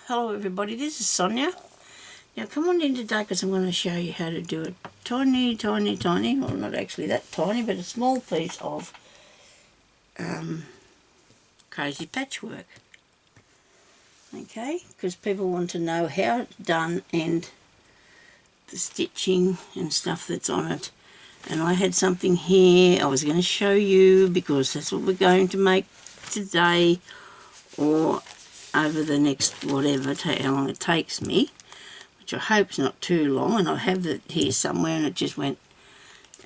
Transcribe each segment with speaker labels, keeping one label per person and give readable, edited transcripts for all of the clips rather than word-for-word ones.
Speaker 1: Hello everybody, this is Sonia. Now come on in today because I'm going to show you how to do a tiny, well not actually that tiny, but a small piece of crazy patchwork. Okay, because people want to know how it's done and the stitching and stuff that's on it. And I had something here I was going to show you because that's what we're going to make today or over the next whatever, how long it takes me, which I hope is not too long. And I have it here somewhere and it just went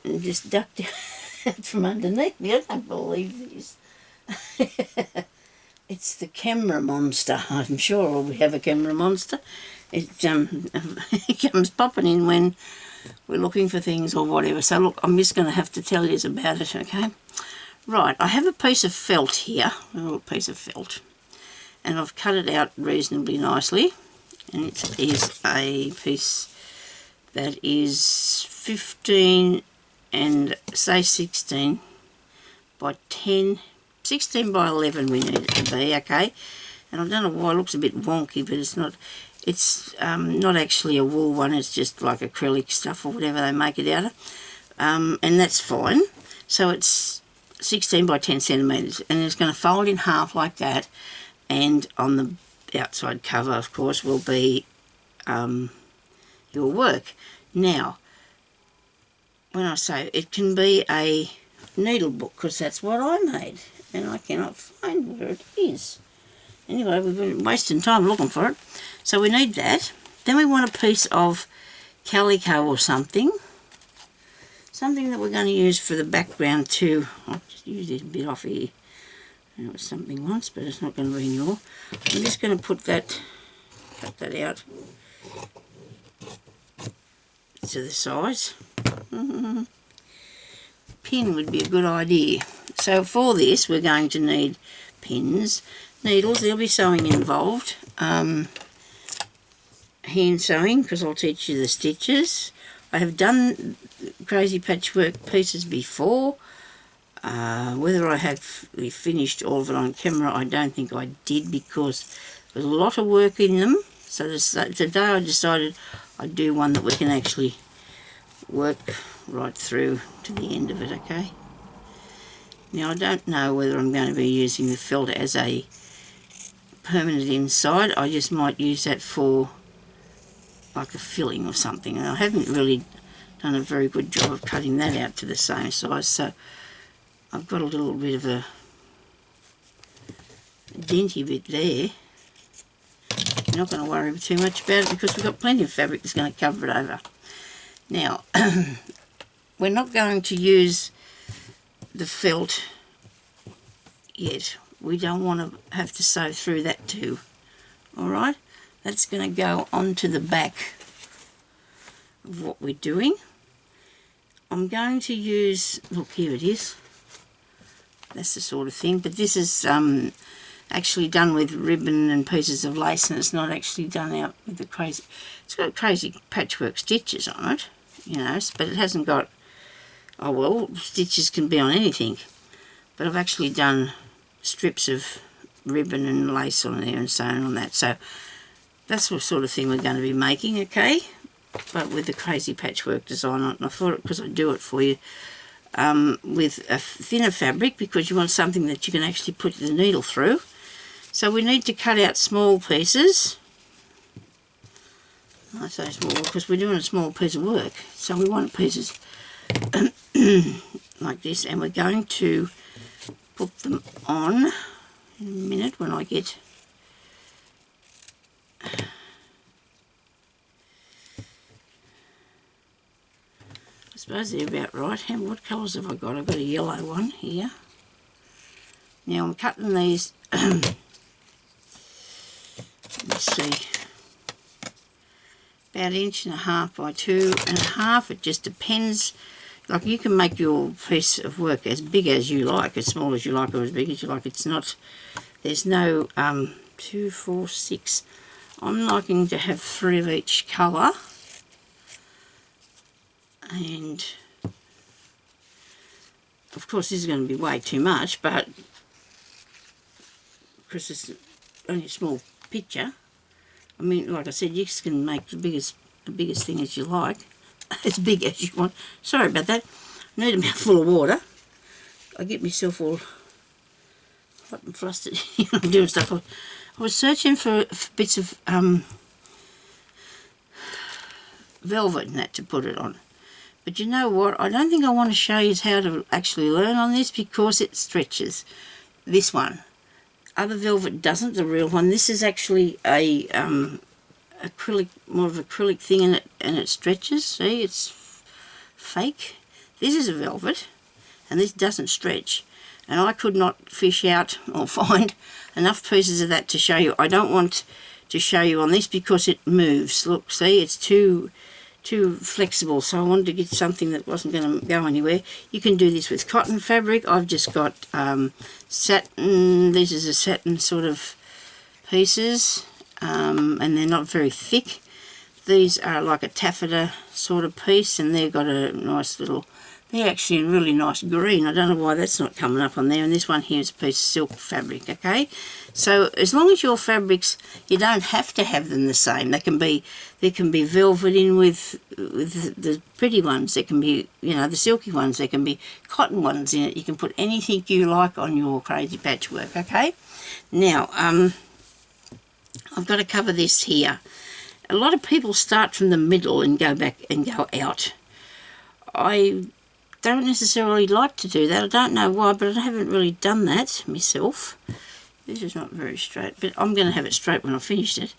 Speaker 1: and just ducked out from underneath me. I don't believe this. It's the camera monster. I'm sure we have a camera monster. It, it comes popping in when we're looking for things or whatever. So look, I'm just going to have to tell you about it, okay? Right, I have a piece of felt here, a little piece of felt, and I've cut it out reasonably nicely. And it is a piece that is 15 and say 16 by 10, 16 by 11 we need it to be, okay? And I don't know why it looks a bit wonky, but it's not. It's not actually a wool one, it's just like acrylic stuff or whatever they make it out of. And that's fine. So it's 16 by 10 centimetres, and it's going to fold in half like that. And on the outside cover, of course, will be your work. Now, when I say it can be a needle book, because that's what I made, and I cannot find where it is. Anyway, we've been wasting time looking for it. So we need that. Then we want a piece of calico or something. Something that we're going to use for the background too. I'll just use this bit off here. It was something once, but it's not going to be anymore. I'm just going to put that, cut that out to the size. Pin would be a good idea. So for this, we're going to need pins, needles. There'll be sewing involved. Hand sewing, because I'll teach you the stitches. I have done crazy patchwork pieces before. Whether I have finished all of it on camera, I don't think I did, because there's a lot of work in them. So today I decided I'd do one that we can actually work right through to the end of it, okay? Now I don't know whether I'm going to be using the felt as a permanent inside. I just might use that for like a filling or something, and I haven't really done a very good job of cutting that out to the same size, so I've got a little bit of a dinty bit there. I'm not going to worry too much about it because we've got plenty of fabric that's going to cover it over. Now, we're not going to use the felt yet. We don't want to have to sew through that too. Alright, that's going to go onto the back of what we're doing. I'm going to use, look, here it is. That's the sort of thing, but this is actually done with ribbon and pieces of lace, and it's not actually done out with the crazy, it's got crazy patchwork stitches on it, you know, but it hasn't got, oh well, stitches can be on anything, but I've actually done strips of ribbon and lace on there and sewn on that, so that's the sort of thing we're going to be making, okay, but with the crazy patchwork design on it. And I thought, because I'd do it for you, with a thinner fabric, because you want something that you can actually put the needle through. So we need to cut out small pieces. I say small because we're doing a small piece of work, so we want pieces like this, and we're going to put them on in a minute when I get I suppose they're about right. What colours have I got? I've got a yellow one here. Now I'm cutting these, let's see, about 1.5 by 2.5. It just depends. Like, you can make your piece of work as big as you like, as small as you like, or as big as you like. It's not, there's no 2, 4, 6. I'm liking to have 3 of each colour. And of course this is going to be way too much, but because it's only a small picture, I mean, like I said, you can make the biggest thing as you like, as big as you want. Sorry about that. I need a mouthful of water. I get myself all hot and flustered. I'm doing stuff. I was searching for bits of velvet and that to put it on. But you know what? I don't think I want to show you how to actually learn on this because it stretches. This one. Other velvet doesn't, the real one. This is actually a acrylic, more of acrylic thing, and it stretches. See, it's fake. This is a velvet, and this doesn't stretch. And I could not fish out or find enough pieces of that to show you. I don't want to show you on this because it moves. Look, see, it's too flexible, so I wanted to get something that wasn't going to go anywhere. You can do this with cotton fabric. I've just got satin. This is a satin sort of pieces, and they're not very thick. These are like a taffeta sort of piece, and they've got a nice little, they're actually in really nice green. I don't know why that's not coming up on there. And this one here is a piece of silk fabric, okay? So as long as your fabrics, you don't have to have them the same. There can be velvet in with the pretty ones. There can be, you know, the silky ones. There can be cotton ones in it. You can put anything you like on your crazy patchwork, okay? Now, I've got to cover this here. A lot of people start from the middle and go back and go out. I don't necessarily like to do that. I don't know why, but I haven't really done that myself. This is not very straight, but I'm going to have it straight when I finished it.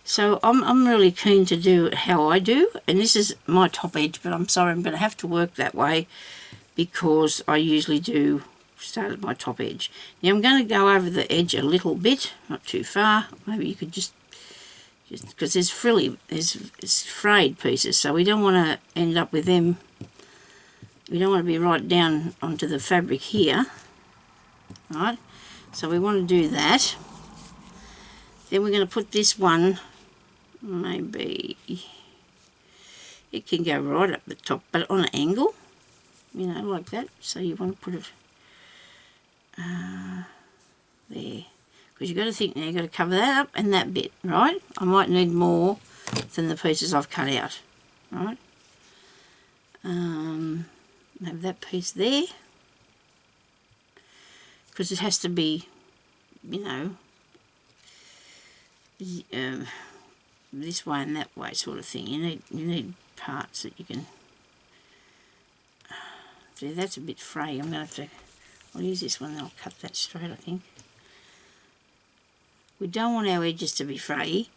Speaker 1: So I'm really keen to do how I do, and this is my top edge, but I'm sorry, I'm going to have to work that way because I usually do start at my top edge. Now I'm going to go over the edge a little bit, not too far. Maybe you could just because there's it's frayed pieces, so we don't want to end up with them. We don't want to be right down onto the fabric here, right? So we want to do that. Then we're going to put this one, maybe it can go right up the top, but on an angle, you know, like that. So you want to put it there, because you've got to think now, you've got to cover that up and that bit, right? I might need more than the pieces I've cut out, right? Have that piece there, because it has to be, you know, this way and that way sort of thing. You need parts that you can. See, that's a bit fray. I'm going to have to. I'll use this one and I'll cut that straight, I think. We don't want our edges to be fray.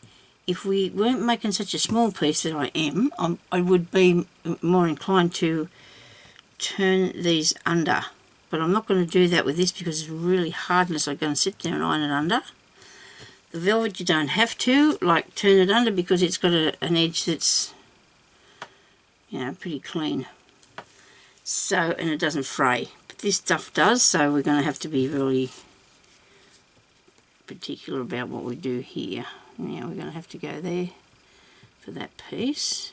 Speaker 1: If we weren't making such a small piece that I am, I would be more inclined to turn these under. But I'm not going to do that with this because it's really hard unless I go and sit there and iron it under. The velvet you don't have to, like, turn it under because it's got an edge that's, you know, pretty clean. So, and it doesn't fray. But this stuff does, so we're going to have to be really particular about what we do here. Now we're going to have to go there for that piece.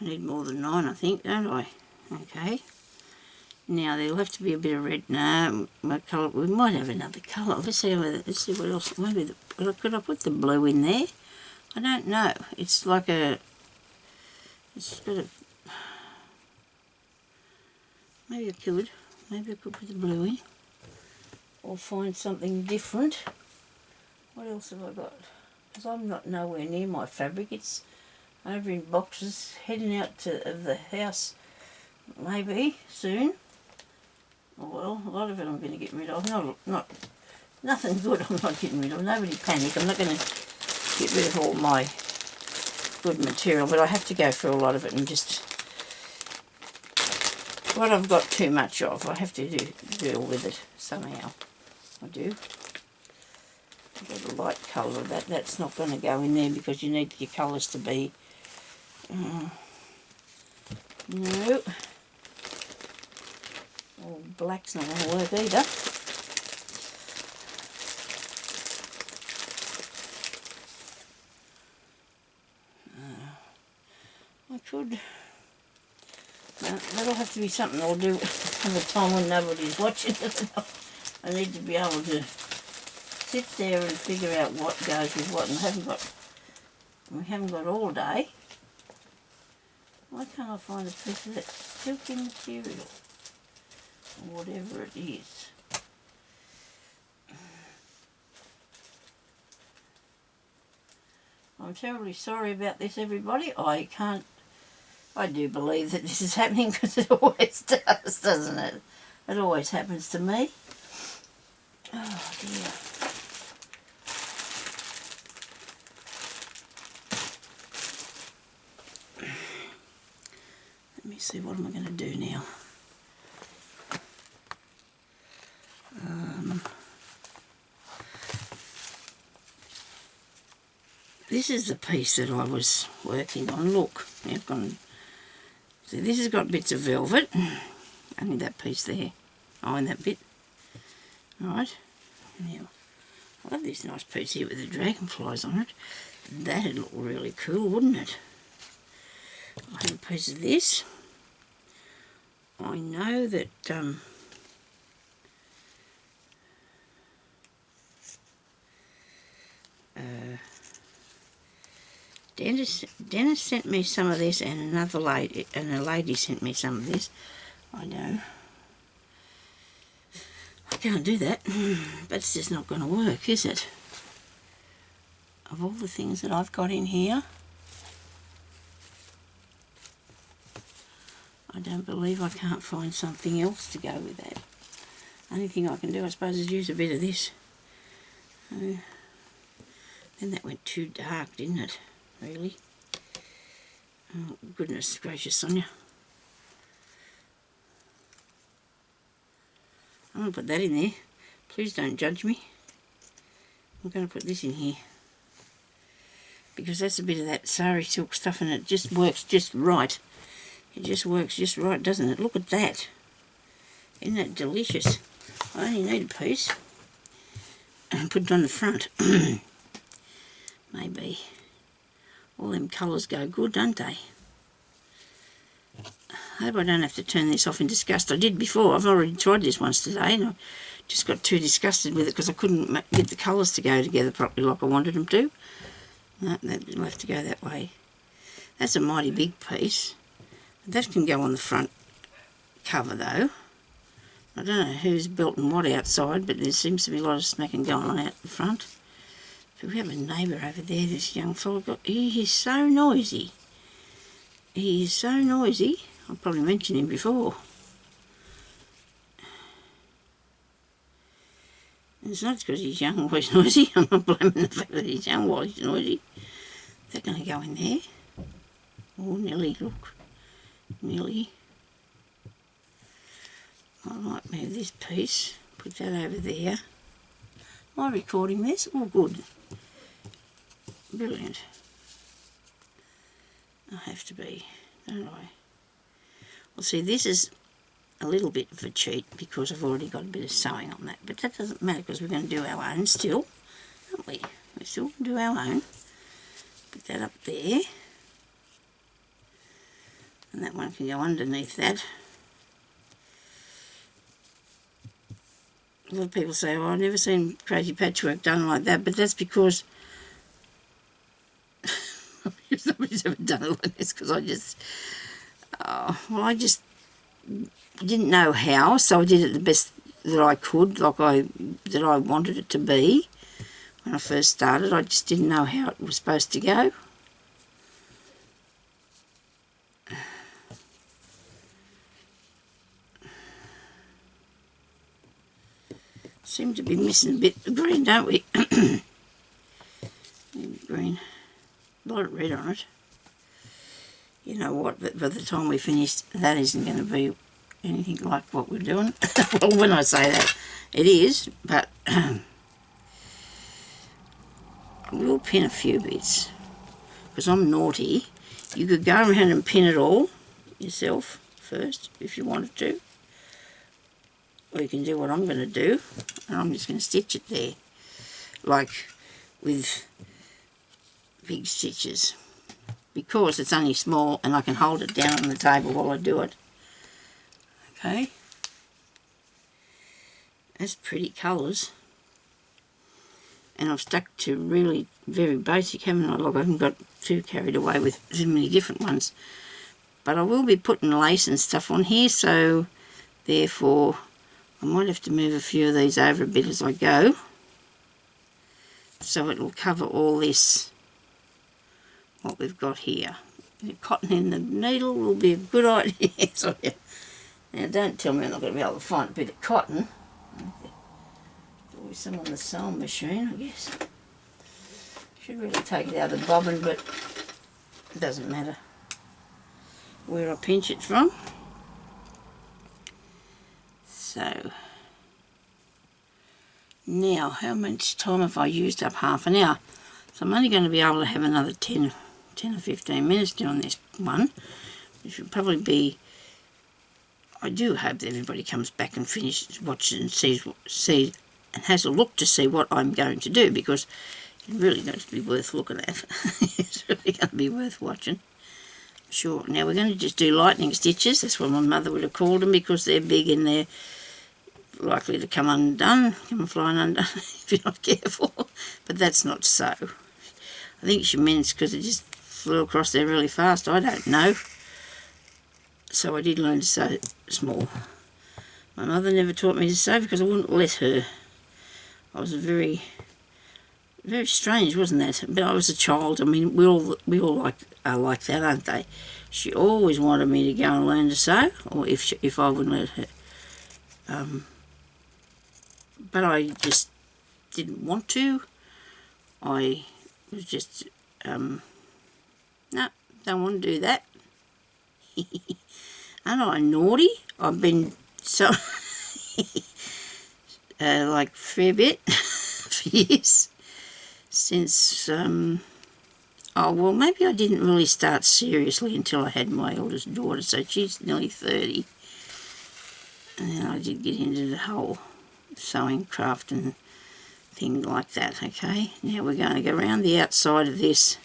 Speaker 1: I need more than 9, I think, don't I? Okay. Now there'll have to be a bit of red. No, what colour? We might have another colour. Let's see what else. Maybe could I put the blue in there? I don't know. It's like a. It's got a. Maybe I could. Maybe I could put the blue in, or find something different. What else have I got? Because I'm not nowhere near my fabric. It's over in boxes, heading out to the house maybe soon. Oh, well, a lot of it I'm going to get rid of. Nothing good I'm not getting rid of. Nobody panic. I'm not going to get rid of all my good material, but I have to go through a lot of it and just what I've got too much of, I have to deal with it somehow. I do. I've got a light colour of that. That's not going to go in there because you need your colours to be no. Oh, black's not going to work either. I could. That'll have to be something I'll do at a time when nobody's watching. I need to be able to sit sit there and figure out what goes with what, and we haven't got all day. Why can't I find a piece of that silky material, or whatever it is? I'm terribly sorry about this, everybody. I do believe that this is happening, because it always does, doesn't it? It always happens to me. Oh dear. Let me see, what am I going to do now? This is the piece that I was working on. Look, I've gone. See, this has got bits of velvet. Only that piece there. Oh, and that bit. Right. Now, I love this nice piece here with the dragonflies on it. That'd look really cool, wouldn't it? I have a piece of this. I know that Dennis sent me some of this, and a lady sent me some of this. I know. I can't do that, but it's just not going to work, is it? Of all the things that I've got in here, I don't believe I can't find something else to go with that. Only thing I can do, I suppose, is use a bit of this. Then that went too dark, didn't it? Really? Oh, goodness gracious, Sonia. I'm going to put that in there. Please don't judge me. I'm going to put this in here, because that's a bit of that sari silk stuff, and it just works just right. It just works just right, doesn't it? Look at that. Isn't that delicious? I only need a piece. And put it on the front. Maybe. All them colours go good, don't they? I hope I don't have to turn this off in disgust. I did before. I've already tried this once today, and I just got too disgusted with it because I couldn't get the colours to go together properly like I wanted them to. No, that'll have to go that way. That's a mighty big piece. That can go on the front cover, though. I don't know who's built and what outside, but there seems to be a lot of smacking going on out the front. But we have a neighbour over there, this young fellow. He is so noisy. He is so noisy. I've probably mentioned him before. And it's not because he's young or he's noisy. I'm not blaming the fact that he's young while he's noisy. They're going to go in there. Oh, nearly, look. Nearly. I might move this piece, put that over there. Am I recording this? Oh, good. Brilliant. I have to be, don't I? Well, see, this is a little bit of a cheat because I've already got a bit of sewing on that, but that doesn't matter because we're going to do our own still, aren't we? We're still going to do our own. Put that up there. And that one can go underneath that. A lot of people say, oh, I've never seen crazy patchwork done like that, but that's because nobody's ever done it like this, because I just didn't know how, so I did it the best that I could, like that I wanted it to be. When I first started, I just didn't know how it was supposed to go. Seem to be missing a bit of green, don't we? Green. A lot of red on it. You know what, but by the time we finish, that isn't going to be anything like what we're doing. Well, when I say that, it is, but I will pin a few bits, because I'm naughty. You could go around and pin it all yourself first, if you wanted to. Or you can do what I'm going to do, and I'm just going to stitch it there, like with big stitches, because it's only small and I can hold it down on the table while I do it. Okay, that's pretty colours. And I've stuck to really very basic, haven't I? Look, I haven't got too carried away with too many different ones. But I will be putting lace and stuff on here, so therefore I might have to move a few of these over a bit as I go, so it will cover all this, what we've got here. Cotton in the needle will be a good idea. So, yeah. Now don't tell me I'm not going to be able to find a bit of cotton. There's always some on the sewing machine, I guess. Should really take it out of the bobbin, but it doesn't matter where I pinch it from. So now, how much time have I used up? Half an hour. So I'm only going to be able to have another 10 or 15 minutes doing this one, which will probably be, I do hope that everybody comes back and finishes, watches and sees and has a look to see what I'm going to do, because it's really going to be worth looking at. It's really going to be worth watching. Sure. Now we're going to just do lightning stitches. That's what my mother would have called them, because they're big and they're likely to come undone, come flying undone if you're not careful. But that's not so. I think she meant because it just flew across there really fast. I don't know. So I did learn to sew small. My mother never taught me to sew because I wouldn't let her. I was very strange, wasn't that? But I was a child. I mean, we all are like that, aren't they? She always wanted me to go and learn to sew, or if I wouldn't let her. But I just didn't want to. I was just, no, don't want to do that. Aren't I naughty? I've been so, like, fair bit for years. Since, oh, well, maybe I didn't really start seriously until I had my eldest daughter, so she's nearly 30. And then I did get into the whole sewing craft and things like that, okay? Now we're going to go around the outside of this,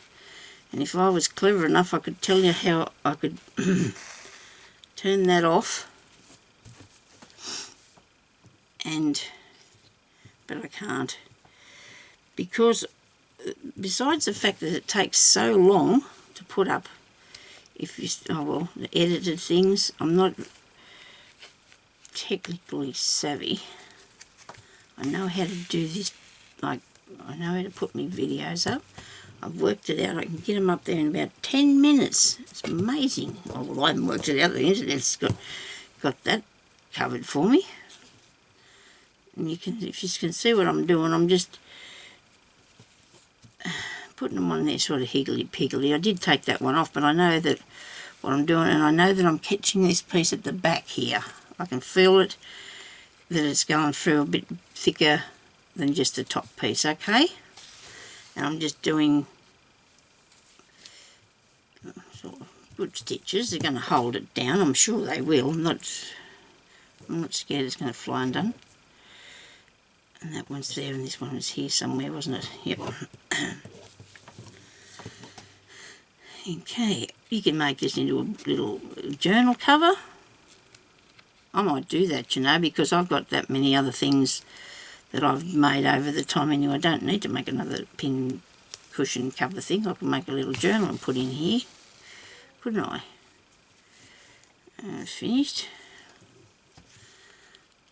Speaker 1: and if I was clever enough I could tell you how I could turn that off, but I can't, because besides the fact that it takes so long to put up, if you, oh well, the edited things, I'm not technically savvy. I know how to do this, like, I know how to put my videos up. I've worked it out. I can get them up there in about 10 minutes. It's amazing. Oh, well, I haven't worked it out. The internet's got that covered for me. And you can, if you can see what I'm doing, I'm just putting them on there sort of higgledy-piggledy. I did take that one off, but I know that what I'm doing, and I know that I'm catching this piece at the back here. I can feel it, that it's going through a bit thicker than just the top piece, okay? And I'm just doing sort of good stitches. They're going to hold it down. I'm sure they will. I'm not scared it's going to fly undone. And that one's there, and this one was here somewhere, wasn't it? Yep. Okay, you can make this into a little journal cover. I might do that, you know, because I've got that many other things that I've made over the time anyway. I don't need to make another pin cushion cover thing. I can make a little journal and put in here, couldn't I? Finished.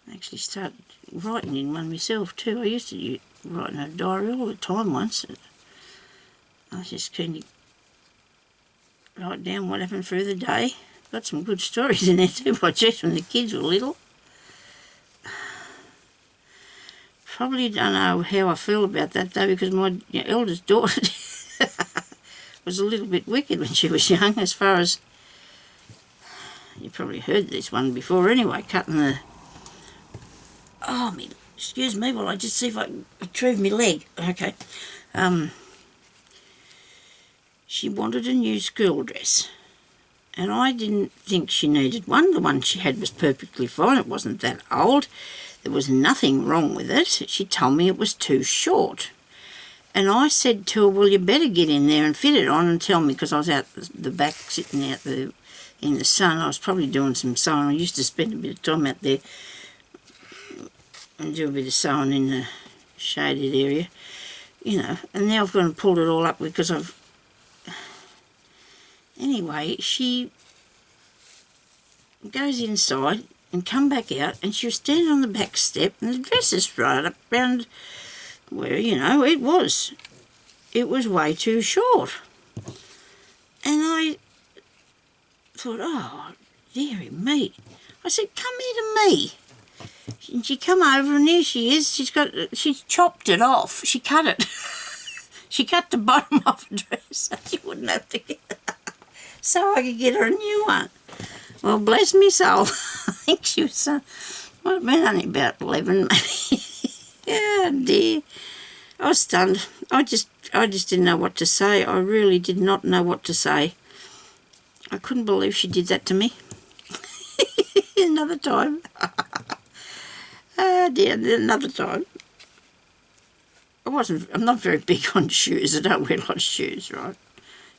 Speaker 1: I actually started writing in one myself too. I used to write in a diary all the time once. I was just keen to write down what happened through the day. Got some good stories in there too, by just when the kids were little. Probably don't know how I feel about that though, because my eldest daughter was a little bit wicked when she was young, as far as, you probably heard this one before anyway, cutting the, oh, excuse me while I just see if I can retrieve my leg. Okay. She wanted a new school dress. And I didn't think she needed one. The one she had was perfectly fine. It wasn't that old. There was nothing wrong with it. She told me it was too short. And I said to her, well, you better get in there and fit it on and tell me, because I was out the back sitting out there in the sun. I was probably doing some sewing. I used to spend a bit of time out there and do a bit of sewing in the shaded area. you know, and now I've gone and pulled it all up because I've... Anyway, she goes inside and come back out, and she was standing on the back step, and the dress is right up round where, you know, it was. It was way too short. And I thought, oh, dearie me. I said, come here to me. And she come over, and here she is. She's chopped it off. She cut it. She cut the bottom off the dress so she wouldn't have to get it. So I could get her a new one. Well, bless me soul. I think she was, might have been only about 11 maybe. Yeah, dear. I was stunned. I just didn't know what to say. I really did not know what to say. I couldn't believe she did that to me. Another time. Oh dear, another time. I'm not very big on shoes. I don't wear a lot of shoes, right?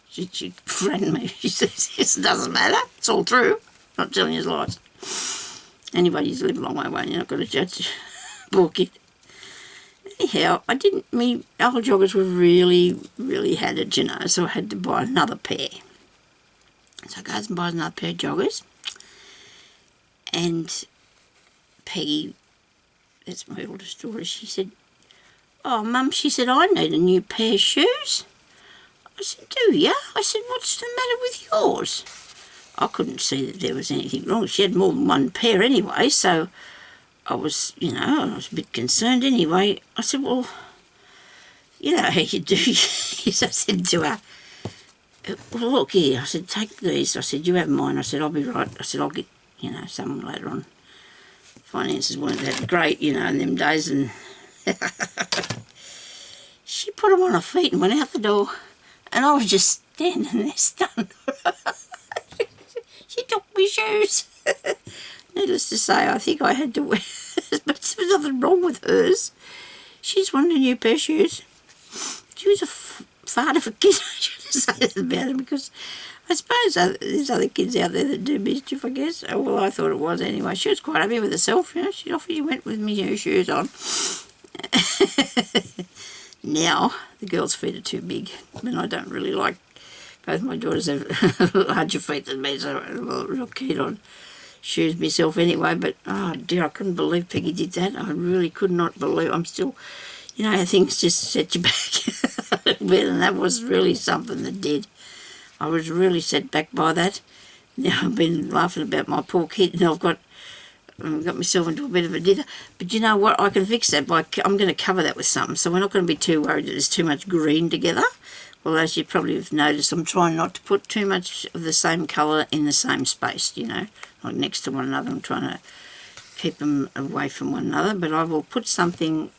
Speaker 1: She frightened me. She says, yes, it doesn't matter. It's all true. Not telling you lies. Anyway, you live a long way away. You're not going to judge a poor kid. Anyhow, my old joggers were really, really had it, you know, so I had to buy another pair. So I goes and buys another pair of joggers. And Peggy, that's my oldest daughter, she said, oh, Mum, she said, I need a new pair of shoes. I said, do you? I said, what's the matter with yours? I couldn't see that there was anything wrong. She had more than one pair anyway, so I was, you know, I was a bit concerned anyway. I said, well, you know how you do. I said to her, well, look here. I said, take these. I said, you have mine. I said, I'll be right. I said, I'll get, you know, someone later on. Finances weren't that great, you know, in them days. And she put them on her feet and went out the door. And I was just standing there stunned. She took my shoes. Needless to say, I think I had to wear but there was nothing wrong with hers. She just wanted a new pair of shoes. She was a fart of a kid. I shouldn't say that about her, because I suppose there's other kids out there that do mischief, I guess. Oh, well, I thought it was anyway. She was quite happy with herself, you know. She went with me new shoes on. Now, the girls' feet are too big, and I don't really like... Both my daughters have larger feet than me, so I'm not real keen on shoes myself anyway. But, oh dear, I couldn't believe Peggy did that. I really could not believe. I'm still... You know how things just set you back a little bit, and that was really something that did. I was really set back by that. Now I've been laughing about my poor kid, and I've got myself into a bit of a dither. But you know what? I can fix that by... I'm going to cover that with something, so we're not going to be too worried that there's too much green together. Well, as you probably have noticed, I'm trying not to put too much of the same colour in the same space, you know, like next to one another. I'm trying to keep them away from one another, but I will put something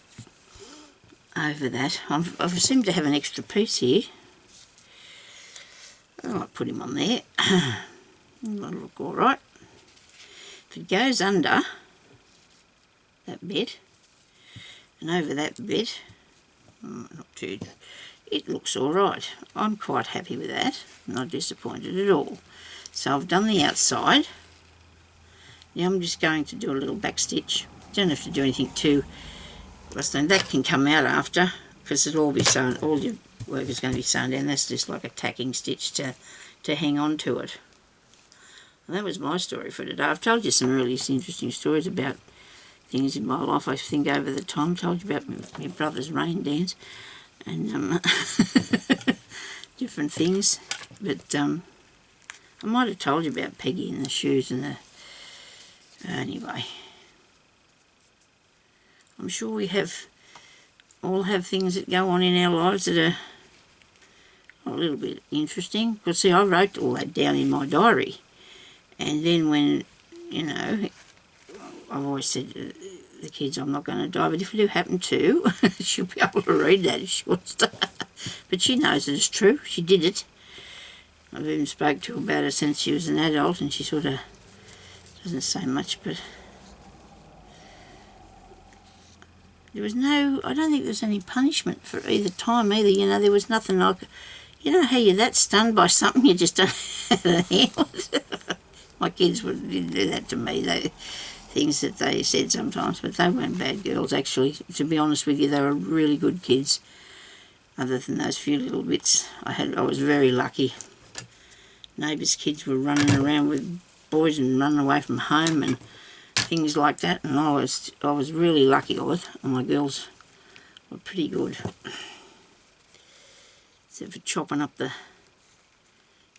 Speaker 1: over that. I seem to have an extra piece here. I might put him on there. That'll look all right. If it goes under that bit and over that bit, not too... It looks all right. I'm quite happy with that. I'm not disappointed at all. So I've done the outside. Now I'm just going to do a little back stitch. Don't have to do anything too rustling. That can come out after, because it'll all be sewn. All your work is going to be sewn down. That's just like a tacking stitch to hang on to it. And that was my story for today. I've told you some really interesting stories about things in my life, I think, over the time. I told you about my brother's rain dance and different things. But I might have told you about Peggy and the shoes and the... Anyway. I'm sure we all have things that go on in our lives that are a little bit interesting. Because see, I wrote all that down in my diary. And then when, you know, I've always said to the kids, I'm not going to die, but if I do happen to, she'll be able to read that if she wants to. But she knows that it's true. She did it. I've even spoke to her about it since she was an adult, and she sort of doesn't say much, but there was no, I don't think there was any punishment for either time either, you know. There was nothing like, you know how you're that stunned by something you just don't have a handle with. My kids would do that to me, things that they said sometimes, but they weren't bad girls actually. To be honest with you, they were really good kids. other than those few little bits. I was very lucky. Neighbours' kids were running around with boys and running away from home and things like that, and I was really lucky with it, and my girls were pretty good. Except for chopping up the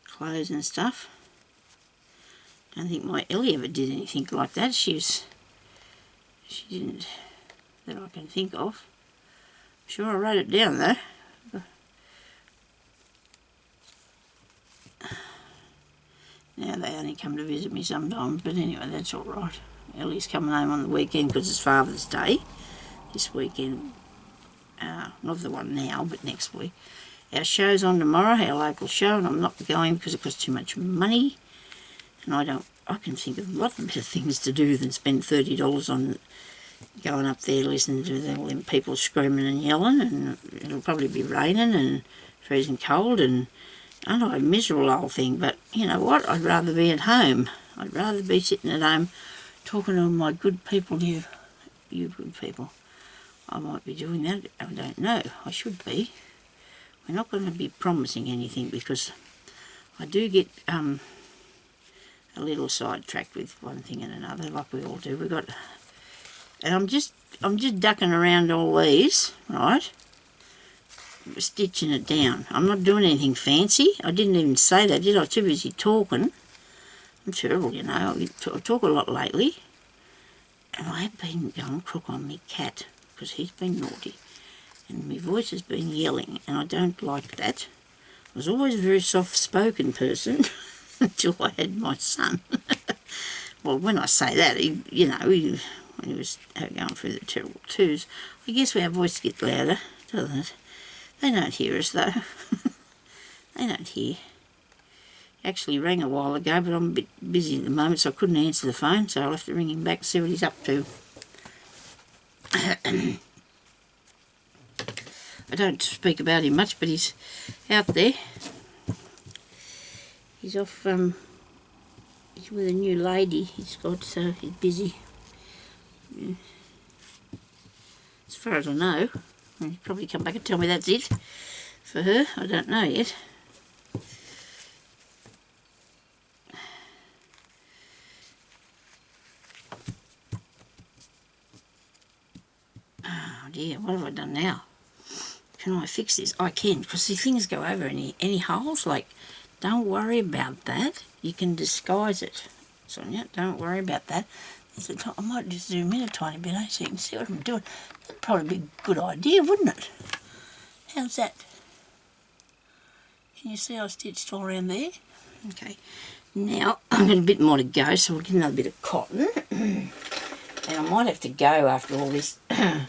Speaker 1: clothes and stuff. I don't think my Ellie ever did anything like that. She didn't, that I can think of. I'm sure I wrote it down though. Now they only come to visit me sometimes, but anyway, that's all right. Ellie's coming home on the weekend because it's Father's Day this weekend. Not the one now, but next week. Our show's on tomorrow, our local show, and I'm not going because it costs too much money. And I can think of a lot of better things to do than spend $30 on going up there listening to all them people screaming and yelling, and it'll probably be raining and freezing cold, and I know a miserable old thing, but you know what? I'd rather be at home. I'd rather be sitting at home talking to my good people, you good people. I might be doing that, I don't know. I should be. We're not going to be promising anything because I do get a little sidetracked with one thing and another, like we all do. And I'm just ducking around all these, right? Stitching it down. I'm not doing anything fancy. I didn't even say that, did I? I was too busy talking. I'm terrible, you know. I talk a lot lately. And I have been going crook on me cat because he's been naughty. And my voice has been yelling, and I don't like that. I was always a very soft-spoken person until I had my son. Well, when I say that, when he was going through the terrible twos, I guess our voice gets louder, doesn't it? They don't hear us though. They don't hear. Actually rang a while ago, but I'm a bit busy at the moment, so I couldn't answer the phone, so I'll have to ring him back and see what he's up to. I don't speak about him much, but he's out there. He's off, he's with a new lady he's got, so he's busy. Yeah. As far as I know. He'll probably come back and tell me that's it for her. I don't know yet. Oh dear, what have I done now? Can I fix this? I can, because the things go over any holes. Like, don't worry about that. You can disguise it, Sonia. Don't worry about that. I might just zoom in a tiny bit, so you can see what I'm doing. That'd probably be a good idea, wouldn't it? How's that? Can you see I stitched all around there? Okay. Now, I've got a bit more to go, so we'll get another bit of cotton. And I might have to go after all this and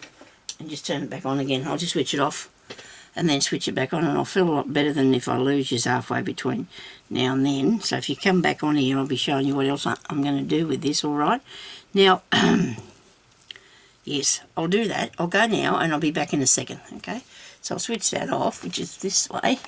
Speaker 1: just turn it back on again. I'll just switch it off and then switch it back on, and I'll feel a lot better than if I lose you halfway between now and then. So if you come back on here, I'll be showing you what else I'm going to do with this, all right? Now, yes, I'll do that. I'll go now, and I'll be back in a second, okay? So I'll switch that off, which is this way.